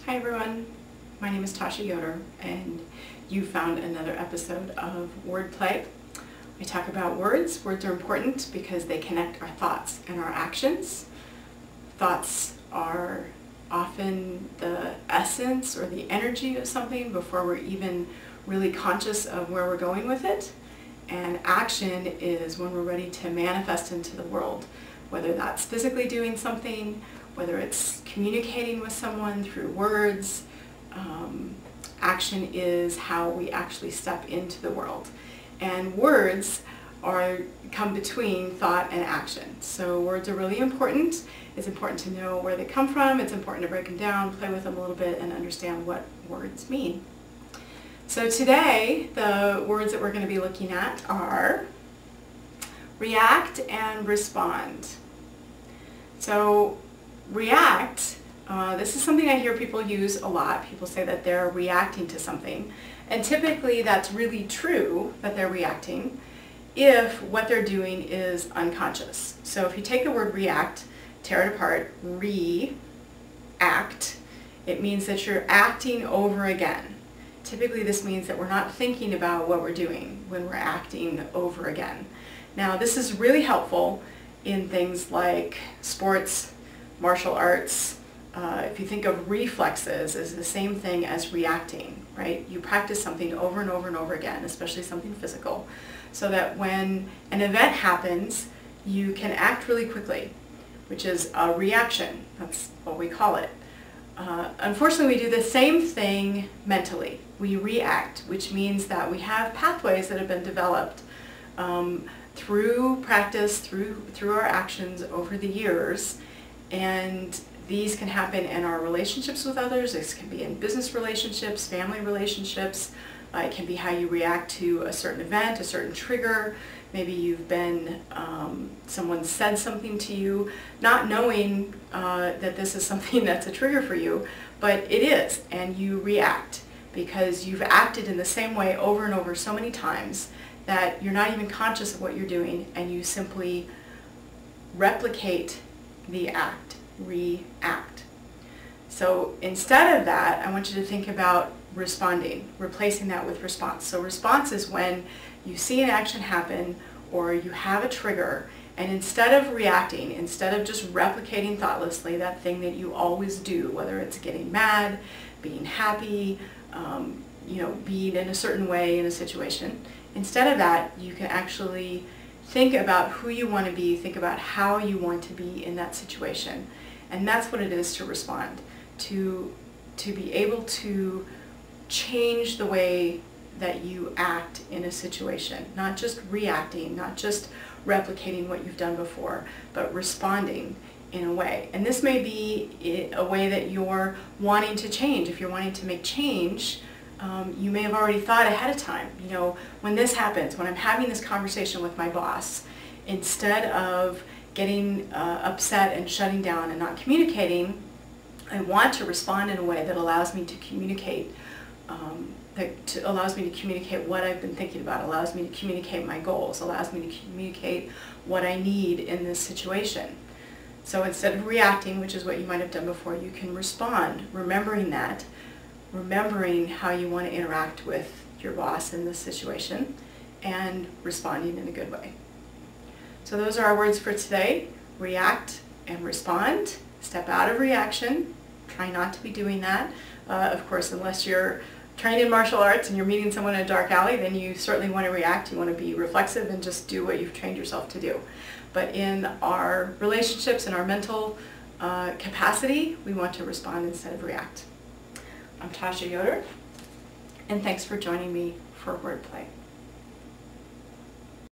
Hi everyone, my name is Tascha Yoder and you found another episode of WordPlay. I talk about words. Words are important because they connect our thoughts and our actions. Thoughts are often the essence or the energy of something before we're even really conscious of where we're going with it. And action is when we're ready to manifest into the world, whether that's physically doing something, whether it's communicating with someone through words. Action is how we actually step into the world. And words come between thought and action. So words are really important. It's important to know where they come from. It's important to break them down, play with them a little bit, and understand what words mean. So today, the words that we're going to be looking at are react and respond. So react, this is something I hear people use a lot. People say that they're reacting to something. And typically that's really true that they're reacting if what they're doing is unconscious. So if you take the word react, tear it apart, react, it means that you're acting over again. Typically this means that we're not thinking about what we're doing when we're acting over again. Now this is really helpful in things like sports, martial arts. If you think of reflexes as the same thing as reacting, right? You practice something over and over and over again, especially something physical, so that when an event happens, you can act really quickly, which is a reaction. That's what we call it. Unfortunately, we do the same thing mentally. We react, which means that we have pathways that have been developed through practice, through our actions over the years, and these can happen in our relationships with others. This can be in business relationships, family relationships. It can be how you react to a certain event, a certain trigger. Maybe you've been, someone said something to you, not knowing that this is something that's a trigger for you, but it is, and you react because you've acted in the same way over and over so many times that you're not even conscious of what you're doing, and you simply replicate the act, react. So instead of that, I want you to think about responding, replacing that with response. So response is when you see an action happen or you have a trigger, and instead of reacting, instead of just replicating thoughtlessly that thing that you always do, whether it's getting mad, being happy, being in a certain way in a situation, instead of that, you can actually think about who you want to be, think about how you want to be in that situation. And that's what it is to respond, to be able to change the way that you act in a situation, not just reacting, not just replicating what you've done before, but responding in a way. And this may be a way that you're wanting to change. If you're wanting to make change, you may have already thought ahead of time. When this happens, when I'm having this conversation with my boss, instead of getting upset and shutting down and not communicating, I want to respond in a way that allows me to communicate, allows me to communicate what I've been thinking about, allows me to communicate my goals, allows me to communicate what I need in this situation. So instead of reacting, which is what you might have done before, you can respond, remembering that, remembering how you want to interact with your boss in this situation, and responding in a good way. So those are our words for today: react and respond. Step out of reaction. Try not to be doing that. Of course, unless you're trained in martial arts and you're meeting someone in a dark alley, then you certainly want to react. You want to be reflexive and just do what you've trained yourself to do. But in our relationships and our mental capacity, we want to respond instead of react. I'm Tascha Yoder, and thanks for joining me for WordPlay.